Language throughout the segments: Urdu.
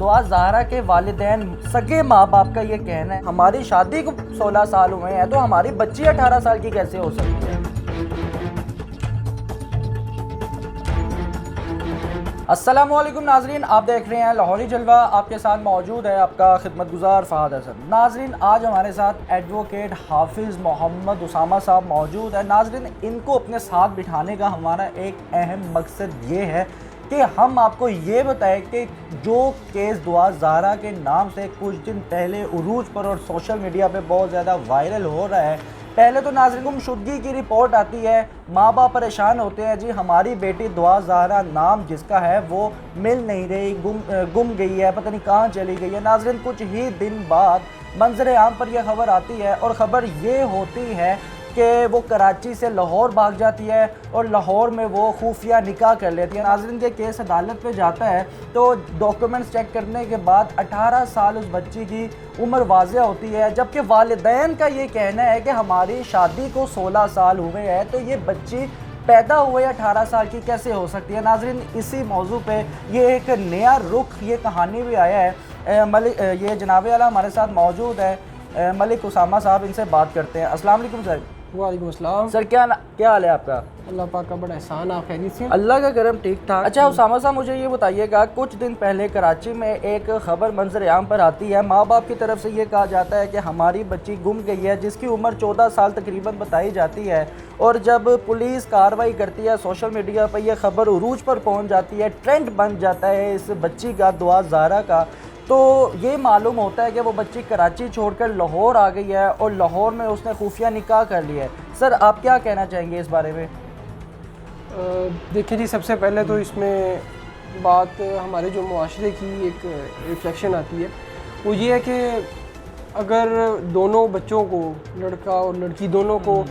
دعا زہرا کے والدین سگے ماں باپ کا یہ کہنا ہے ہماری شادی کو 16 سال ہوئے ہیں تو ہماری بچی 18 سال کی کیسے ہو سکتی ہے؟ السلام علیکم ناظرین، آپ دیکھ رہے ہیں لاہوری جلوہ، آپ کے ساتھ موجود ہے آپ کا خدمت گزار فہد حسن۔ ناظرین آج ہمارے ساتھ ایڈوکیٹ حافظ محمد اسامہ صاحب موجود ہے۔ ناظرین ان کو اپنے ساتھ بٹھانے کا ہمارا ایک اہم مقصد یہ ہے کہ ہم آپ کو یہ بتائیں کہ جو کیس دعا زہرا کے نام سے کچھ دن پہلے عروج پر اور سوشل میڈیا پہ بہت زیادہ وائرل ہو رہا ہے، پہلے تو ناظرین گمشدگی کی رپورٹ آتی ہے، ماں باپ پریشان ہوتے ہیں، جی ہماری بیٹی دعا زہرا نام جس کا ہے وہ مل نہیں رہی، گم گئی ہے، پتہ نہیں کہاں چلی گئی ہے۔ ناظرین کچھ ہی دن بعد منظر عام پر یہ خبر آتی ہے اور خبر یہ ہوتی ہے کہ وہ کراچی سے لاہور بھاگ جاتی ہے اور لاہور میں وہ خفیہ نکاح کر لیتی ہے۔ ناظرین کے کیس عدالت پہ جاتا ہے تو ڈاکیومنٹس چیک کرنے کے بعد 18 سال اس بچی کی عمر واضح ہوتی ہے، جبکہ والدین کا یہ کہنا ہے کہ ہماری شادی کو 16 سال ہوئے ہیں تو یہ بچی پیدا ہوئے 18 سال کی کیسے ہو سکتی ہے۔ ناظرین اسی موضوع پہ یہ ایک نیا رخ، یہ کہانی بھی آیا ہے۔ یہ جناب اعلیٰ ہمارے ساتھ موجود ہے ملک اسامہ صاحب، ان سے بات کرتے ہیں۔ السلام علیکم سر۔ وعلیکم السلام سر کیا حال ہے آپ کا؟ اللہ پاک کا بڑا احسان، آپ خیریت سے؟ اللہ کا کرم ٹھیک ٹھاک۔ اچھا اسامہ صاحب مجھے یہ بتائیے گا، کچھ دن پہلے کراچی میں ایک خبر منظر عام پر آتی ہے، ماں باپ کی طرف سے یہ کہا جاتا ہے کہ ہماری بچی گم گئی ہے جس کی عمر 14 سال تقریباً بتائی جاتی ہے، اور جب پولیس کارروائی کرتی ہے سوشل میڈیا پہ یہ خبر عروج پر پہنچ جاتی ہے، ٹرینڈ بن جاتا ہے اس بچی کا، دعا زہرا کا، تو یہ معلوم ہوتا ہے کہ وہ بچی کراچی چھوڑ کر لاہور آ گئی ہے اور لاہور میں اس نے خفیہ نکاح کر لیا ہے۔ سر آپ کیا کہنا چاہیں گے اس بارے میں؟ دیکھیں جی، سب سے پہلے تو اس میں بات ہمارے جو معاشرے کی ایک ریفلیکشن آتی ہے وہ یہ ہے کہ اگر دونوں بچوں کو، لڑکا اور لڑکی دونوں کو،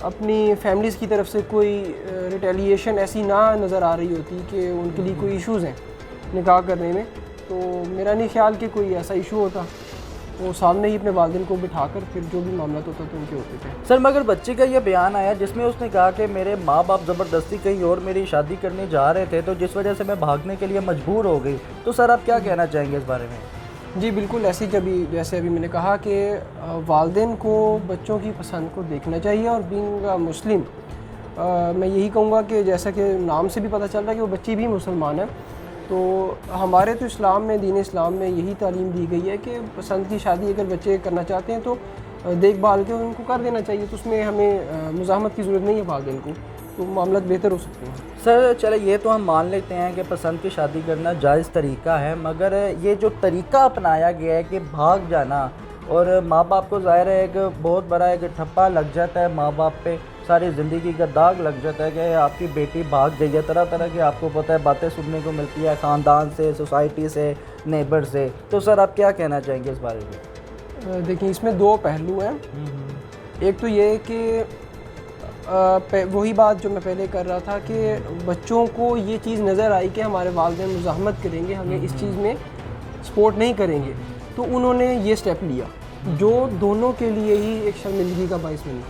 اپنی فیملیز کی طرف سے کوئی ریٹیلیشن ایسی نہ نظر آ رہی ہوتی کہ ان کے لیے کوئی ایشوز ہیں نکاح کرنے میں، تو میرا نہیں خیال کہ کوئی ایسا ایشو ہوتا، وہ سامنے ہی اپنے والدین کو بٹھا کر پھر جو بھی معاملات ہوتا تو ان کے ہوتے تھے۔ سر مگر بچی کا یہ بیان آیا جس میں اس نے کہا کہ میرے ماں باپ زبردستی کہیں اور میری شادی کرنے جا رہے تھے تو جس وجہ سے میں بھاگنے کے لیے مجبور ہو گئی، تو سر آپ کیا کہنا چاہیں گے اس بارے میں؟ جی بالکل، جیسے ابھی میں نے کہا کہ والدین کو بچوں کی پسند کو دیکھنا چاہیے، اور بینگ مسلم میں یہی کہوں گا کہ جیسا کہ نام سے بھی پتہ چل رہا ہے کہ وہ بچی بھی مسلمان ہے، تو ہمارے تو اسلام میں، دین اسلام میں یہی تعلیم دی گئی ہے کہ پسند کی شادی اگر بچے کرنا چاہتے ہیں تو دیکھ بھال کے ان کو کر دینا چاہیے، تو اس میں ہمیں مزاحمت کی ضرورت نہیں ہے والدین کو، تو معاملات بہتر ہو سکتے ہیں۔ سر چلے یہ تو ہم مان لیتے ہیں کہ پسند کی شادی کرنا جائز طریقہ ہے، مگر یہ جو طریقہ اپنایا گیا ہے کہ بھاگ جانا، اور ماں باپ کو ظاہر ہے ایک بہت بڑا ایک ٹھپا لگ جاتا ہے، ماں باپ پہ ساری زندگی کا داغ لگ جاتا ہے کہ آپ کی بیٹی بھاگ گئی ہے، طرح طرح کی آپ کو پتہ ہے باتیں سننے کو ملتی ہے خاندان سے، سوسائٹی سے، نیبر سے، تو سر آپ کیا کہنا چاہیں گے اس بارے میں؟ دیکھیں اس میں دو پہلو ہیں، ایک تو یہ کہ وہی بات جو میں پہلے کر رہا تھا کہ بچوں کو یہ چیز نظر آئی کہ ہمارے والدین مزاحمت کریں گے، ہمیں اس چیز میں سپورٹ نہیں کریں گے، تو انہوں نے یہ سٹیپ لیا جو دونوں کے لیے ہی ایک شرمندگی کا باعث بنی۔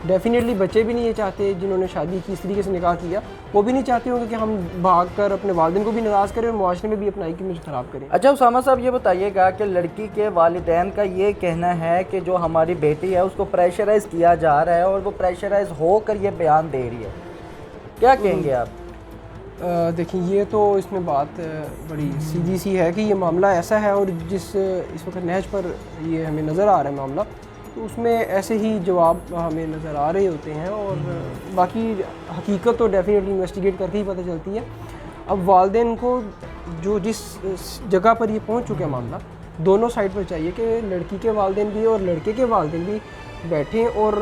ڈیفینیٹلی بچے بھی نہیں یہ چاہتے جنہوں نے شادی کی، اس طریقے سے نکاح کیا، وہ بھی نہیں چاہتے ہوں گے کہ ہم بھاگ کر اپنے والدین کو بھی ناراض کریں اور معاشرے میں بھی اپنا امیج خراب کریں۔ اچھا اسامہ صاحب یہ بتائیے گا کہ لڑکی کے والدین کا یہ کہنا ہے کہ جو ہماری بیٹی ہے اس کو پریشرائز کیا جا رہا ہے اور وہ پریشرائز ہو کر یہ بیان دے رہی ہے، کیا کہیں گے آپ؟ دیکھیں یہ تو اس میں بات بڑی سیدھی سی ہے کہ یہ معاملہ ایسا ہے، اور جس اس وقت نہج پر یہ ہمیں نظر آ رہا ہے معاملہ، تو اس میں ایسے ہی جواب ہمیں نظر آ رہے ہوتے ہیں، اور باقی حقیقت تو ڈیفینیٹلی انویسٹیگیٹ کر کے ہی پتہ چلتی ہے۔ اب والدین کو جو جس جگہ پر یہ پہنچ چکا ہے معاملہ، دونوں سائڈ پر چاہیے کہ لڑکی کے والدین بھی اور لڑکے کے والدین بھی بیٹھیں اور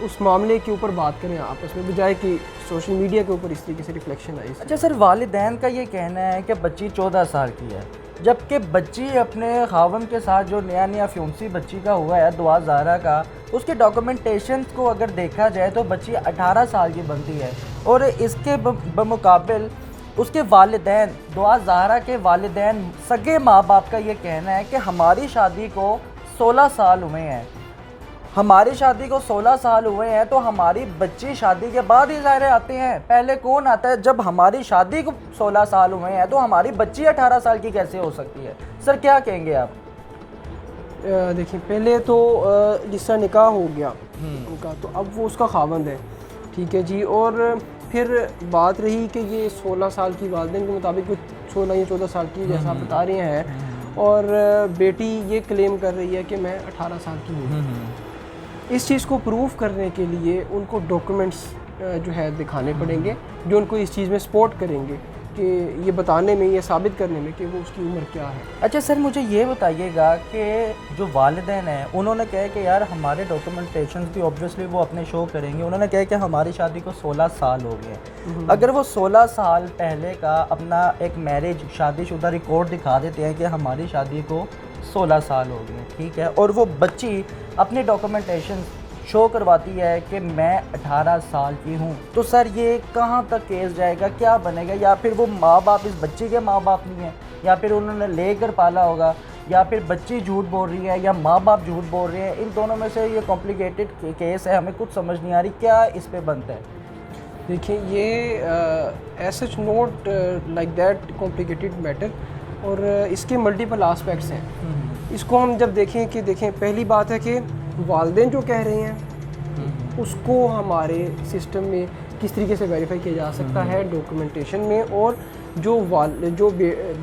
اس معاملے کے اوپر بات کریں آپس میں، بجائے کہ سوشل میڈیا کے اوپر اس طریقے سے ریفلیکشن آئی۔ اچھا سر والدین کا یہ کہنا ہے کہ بچی 14 سال کی ہے، جبکہ بچی اپنے خاوند کے ساتھ جو نیا فیونسی بچی کا ہوا ہے دعا زہرا کا، اس کے ڈاکومنٹیشن کو اگر دیکھا جائے تو بچی 18 سال کی بنتی ہے، اور اس کے بمقابل اس کے والدین، دعا زہرا کے والدین سگے ماں باپ کا یہ کہنا ہے کہ ہماری شادی کو 16 سال ہوئے ہیں، ہماری شادی کو 16 سال ہوئے ہیں تو ہماری بچی شادی کے بعد ہی ظاہر آتے ہیں، پہلے کون آتا ہے؟ جب ہماری شادی کو 16 سال ہوئے ہیں تو ہماری بچی 18 سال کی کیسے ہو سکتی ہے؟ سر کیا کہیں گے آپ؟ دیکھیں پہلے تو جس طرح نکاح ہو گیا ان کا، تو اب وہ اس کا خاوند ہے، ٹھیک ہے جی. اور پھر بات رہی کہ یہ 16 سال کی، والدین کے مطابق وہ 16 یا 14 سال کی جیسا آپ بتا رہے ہیں، اور بیٹی یہ کلیم کر رہی ہے کہ میں 18 سال کی ہوں. اس چیز کو پروف کرنے کے لیے ان کو ڈاکومنٹس جو ہے دکھانے پڑیں گے جو ان کو اس چیز میں سپورٹ کریں گے کہ یہ بتانے میں، یہ ثابت کرنے میں کہ وہ اس کی عمر کیا ہے. اچھا سر مجھے یہ بتائیے گا کہ جو والدین ہیں انہوں نے کہا کہ یار ہمارے ڈاکومنٹیشنز بھی اوبویسلی وہ اپنے شو کریں گے، انہوں نے کہا کہ ہماری شادی کو 16 سال ہو گئے ہیں. اگر وہ 16 سال پہلے کا اپنا ایک میرج شادی شدہ ریکارڈ دکھا دیتے ہیں کہ ہماری شادی کو 16 سال ہو گئے ہیں، ٹھیک ہے، اور وہ بچی اپنی ڈاکومنٹیشن شو کرواتی ہے کہ میں 18 سال کی ہوں، تو سر یہ کہاں تک کیس جائے گا؟ کیا بنے گا؟ یا پھر وہ ماں باپ اس بچی کے ماں باپ نہیں ہیں، یا پھر انہوں نے لے کر پالا ہوگا، یا پھر بچی جھوٹ بول رہی ہے یا ماں باپ جھوٹ بول رہے ہیں؟ ان دونوں میں سے یہ کمپلیکیٹڈ کیس ہے، ہمیں کچھ سمجھ نہیں آ رہی کیا اس پہ بنتا ہے. دیکھیں یہ is such not like that complicated matter, اور اس کے ملٹیپل آسپیکٹس ہیں. اس کو ہم جب دیکھیں کہ دیکھیں پہلی بات ہے کہ والدین جو کہہ رہے ہیں اس کو ہمارے سسٹم میں کس طریقے سے ویریفائی کیا جا سکتا ہے ڈاکومنٹیشن میں، اور جو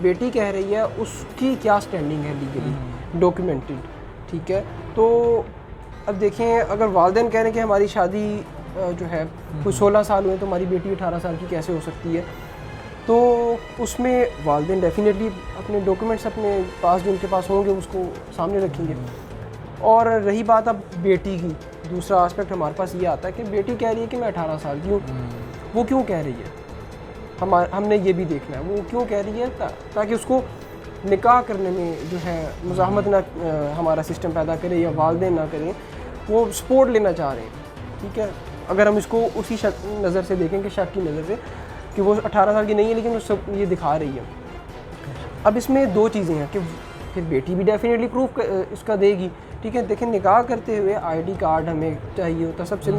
بیٹی کہہ رہی ہے اس کی کیا سٹینڈنگ ہے لیگلی ڈاکومنٹڈ، ٹھیک ہے. تو اب دیکھیں اگر والدین کہہ رہے ہیں کہ ہماری شادی جو ہے کوئی 16 سال ہوئے تو ہماری بیٹی 18 سال کی کیسے ہو سکتی ہے، تو اس میں والدین ڈیفینیٹلی اپنے ڈاکومنٹس اپنے پاس جو ان کے پاس ہوں گے اس کو سامنے رکھیں گے. اور رہی بات اب بیٹی کی، دوسرا آسپیکٹ ہمارے پاس یہ آتا ہے کہ بیٹی کہہ رہی ہے کہ میں 18 سال کی ہوں. وہ کیوں کہہ رہی ہے؟ ہم نے یہ بھی دیکھنا ہے وہ کیوں کہہ رہی ہے، تاکہ اس کو نکاح کرنے میں جو ہے مزاحمت نہ ہمارا سسٹم پیدا کرے یا والدین نہ کریں، وہ سپورٹ لینا چاہ رہے ہیں، ٹھیک ہے. اگر ہم اس کو اسی نظر سے دیکھیں کہ شک کی نظر سے کہ وہ 18 سال کی نہیں ہے لیکن وہ سب یہ دکھا رہی ہے. اب اس میں دو چیزیں ہیں کہ پھر بیٹی بھی ڈیفینیٹلی پروف اس کا دے گی، ٹھیک ہے. دیکھیں نکاح کرتے ہوئے آئی ڈی کارڈ ہمیں چاہیے ہوتا ہے، سب سے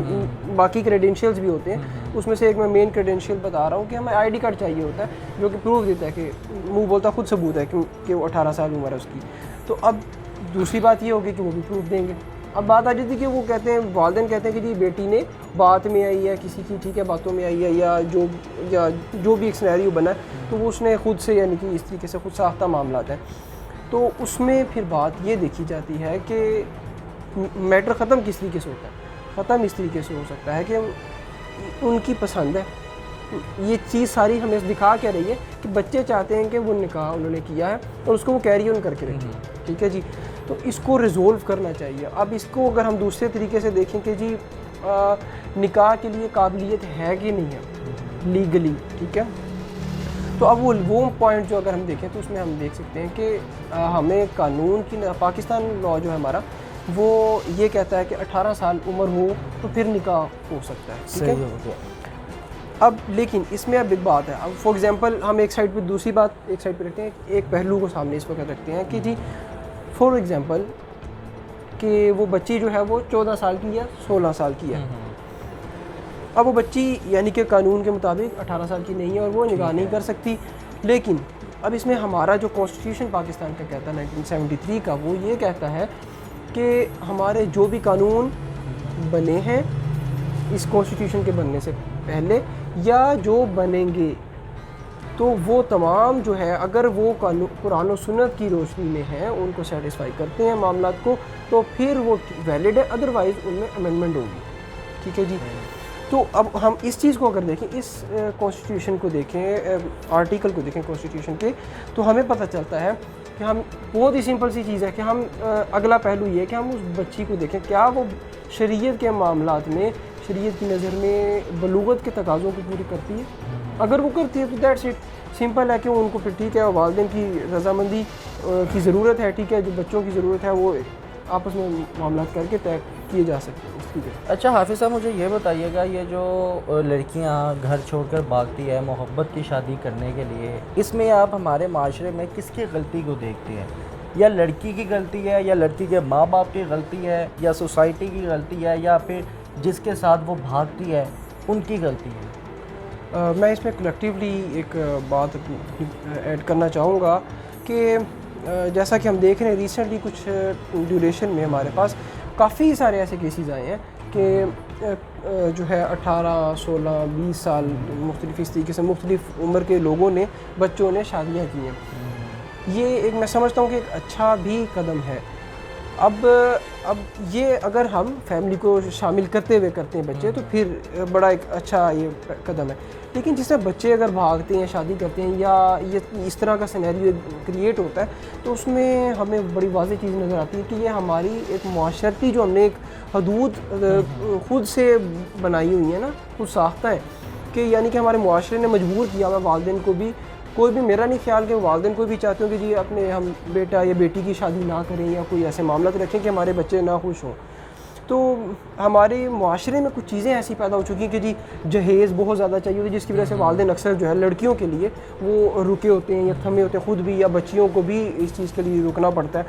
باقی کریڈینشیلز بھی ہوتے ہیں، اس میں سے ایک میں مین کریڈینشیل بتا رہا ہوں کہ ہمیں آئی ڈی کارڈ چاہیے ہوتا ہے جو کہ پروف دیتا ہے کہ منہ بولتا خود ثبوت ہے کہ وہ 18 سال عمر ہے اس کی. تو اب دوسری بات یہ ہوگی کہ وہ بھی پروف دیں گے. اب بات آ جاتی ہے کہ وہ کہتے ہیں، والدین کہتے ہیں کہ جی بیٹی نے بات میں آئی ہے کسی کی، ٹھیک ہے، باتوں میں آئی ہے یا جو بھی ایک سینیریو بنا ہے تو وہ اس نے خود سے، یعنی کہ اس طریقے سے خود ساختہ معاملات ہیں. تو اس میں پھر بات یہ دیکھی جاتی ہے کہ میٹر ختم کس طریقے سے ہوتا ہے. ختم اس طریقے سے ہو سکتا ہے کہ ان کی پسند ہے. یہ چیز ساری ہمیں دکھا کیا رہی ہے کہ بچے چاہتے ہیں کہ وہ نکاح انہوں نے کیا ہے اور اس کو وہ کیری آن کر کے رکھیں، ٹھیک ہے جی. تو اس کو ریزولو کرنا چاہیے. اب اس کو اگر ہم دوسرے طریقے سے دیکھیں کہ جی نکاح کے لیے قابلیت ہے کہ نہیں ہے لیگلی، ٹھیک ہے، تو اب وہ پوائنٹ جو اگر ہم دیکھیں تو اس میں ہم دیکھ سکتے ہیں کہ ہمیں قانون کی، پاکستان لا جو ہے ہمارا وہ یہ کہتا ہے کہ 18 سال عمر ہو تو پھر نکاح ہو سکتا ہے، ٹھیک ہے. اب لیکن اس میں اب ایک بات ہے، اب فار ایگزامپل ہم ایک سائڈ پہ دوسری بات ایک سائڈ پہ رکھتے ہیں، ایک پہلو کو سامنے اس وقت رکھتے ہیں کہ جی فار ایگزامپل کہ وہ بچی جو ہے وہ 14 سال کی یا 16 سال کی ہے. اب وہ بچی یعنی کہ قانون کے مطابق 18 سال کی نہیں ہے اور وہ نکاح نہیں کر سکتی. لیکن اب اس میں ہمارا جو کانسٹیٹیوشن پاکستان کا کہتا ہے 1973 کا، وہ یہ کہتا ہے کہ ہمارے جو بھی قانون بنے ہیں اس کانسٹیٹیوشن کے بننے سے پہلے یا جو بنیں گے، تو وہ تمام جو ہے اگر وہ قرآن و سنت کی روشنی میں ہیں، ان کو سیٹسفائی کرتے ہیں معاملات کو، تو پھر وہ ویلڈ ہے، ادروائز ان میں امینڈمنٹ ہوگی، ٹھیک ہے جی. تو اب ہم اس چیز کو اگر دیکھیں، اس کانسٹیٹیوشن کو دیکھیں، آرٹیکل کو دیکھیں کانسٹیٹیوشن کے، تو ہمیں پتہ چلتا ہے کہ ہم بہت ہی سمپل سی چیز ہے کہ ہم اگلا پہلو یہ ہے کہ ہم اس بچی کو دیکھیں کیا وہ شریعت کے معاملات میں، شریعت کی نظر میں بلوغت کے تقاضوں کو پوری کرتی ہے. اگر وہ کرتی ہے تو دیٹس اٹ، سمپل ہے کہ ان کو پھر ٹھیک ہے، والدین کی رضامندی کی ضرورت ہے، ٹھیک ہے، جو بچوں کی ضرورت ہے وہ آپس میں معاملات کر کے طے کیے جا سکتے ہیں. اچھا حافظ صاحب مجھے یہ بتائیے گا، یہ جو لڑکیاں گھر چھوڑ کر بھاگتی ہے محبت کی شادی کرنے کے لیے، اس میں آپ ہمارے معاشرے میں کس کی غلطی کو دیکھتے ہیں؟ یا لڑکی کی غلطی ہے یا لڑکی کے ماں باپ کی غلطی ہے یا سوسائٹی کی غلطی ہے یا پھر جس کے ساتھ وہ بھاگتی ہے ان کی غلطی ہے؟ میں اس میں کلیکٹیولی ایک بات ایڈ کرنا چاہوں گا کہ جیسا کہ ہم دیکھ رہے ہیں ریسنٹلی کچھ ڈیوریشن میں ہمارے پاس کافی سارے ایسے کیسز آئے ہیں کہ جو ہے 18 16 20 سال مختلف اس طریقے سے مختلف عمر کے لوگوں نے بچوں نے شادیاں کی ہیں. یہ ایک میں سمجھتا ہوں کہ ایک اچھا بھی قدم ہے. اب یہ اگر ہم فیملی کو شامل کرتے ہوئے کرتے ہیں بچے تو پھر بڑا ایک اچھا یہ قدم ہے. لیکن جس طرح بچے اگر بھاگتے ہیں شادی کرتے ہیں یا یہ اس طرح کا سینیریو کریٹ ہوتا ہے تو اس میں ہمیں بڑی واضح چیز نظر آتی ہے کہ یہ ہماری ایک معاشرتی جو ہم نے ایک حدود خود سے بنائی ہوئی ہیں نا خود ساختہ ہے کہ یعنی کہ ہمارے معاشرے نے مجبور کیا ہوا والدین کو بھی. کوئی بھی میرا نہیں خیال کہ والدین کوئی بھی چاہتے ہوں کہ جی اپنے ہم بیٹا یا بیٹی کی شادی نہ کریں یا کوئی ایسے معاملات رکھیں کہ ہمارے بچے نہ خوش ہوں. تو ہمارے معاشرے میں کچھ چیزیں ایسی پیدا ہو چکی ہیں کہ جی جہیز بہت زیادہ چاہیے ہوتی ہے جس کی وجہ سے والدین اکثر جو ہے لڑکیوں کے لیے وہ رکے ہوتے ہیں یا تھمے ہوتے ہیں خود بھی یا بچیوں کو بھی اس چیز کے لیے رکنا پڑتا ہے.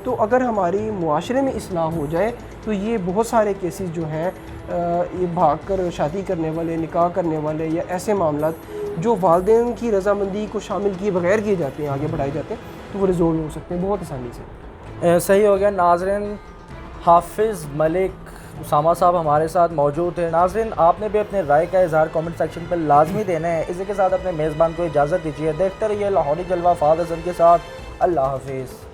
تو اگر ہماری معاشرے میں اصلاح ہو جائے تو یہ بہت سارے کیسز جو ہیں یہ بھاگ کر شادی کرنے والے نکاح کرنے والے یا ایسے معاملات جو والدین کی رضامندی کو شامل کیے بغیر کیے جاتے ہیں آگے بڑھائے جاتے ہیں تو وہ ریزولو ہو سکتے ہیں بہت آسانی سے. صحیح ہو گیا. ناظرین حافظ ملک اسامہ صاحب ہمارے ساتھ موجود ہیں. ناظرین آپ نے بھی اپنے رائے کا اظہار کامنٹ سیکشن پر لازمی دینا ہے. اسی کے ساتھ اپنے میزبان کو اجازت دیجیے. دیکھتے رہیے لاہوری جلوہ فہد حسن کے ساتھ. اللہ حافظ.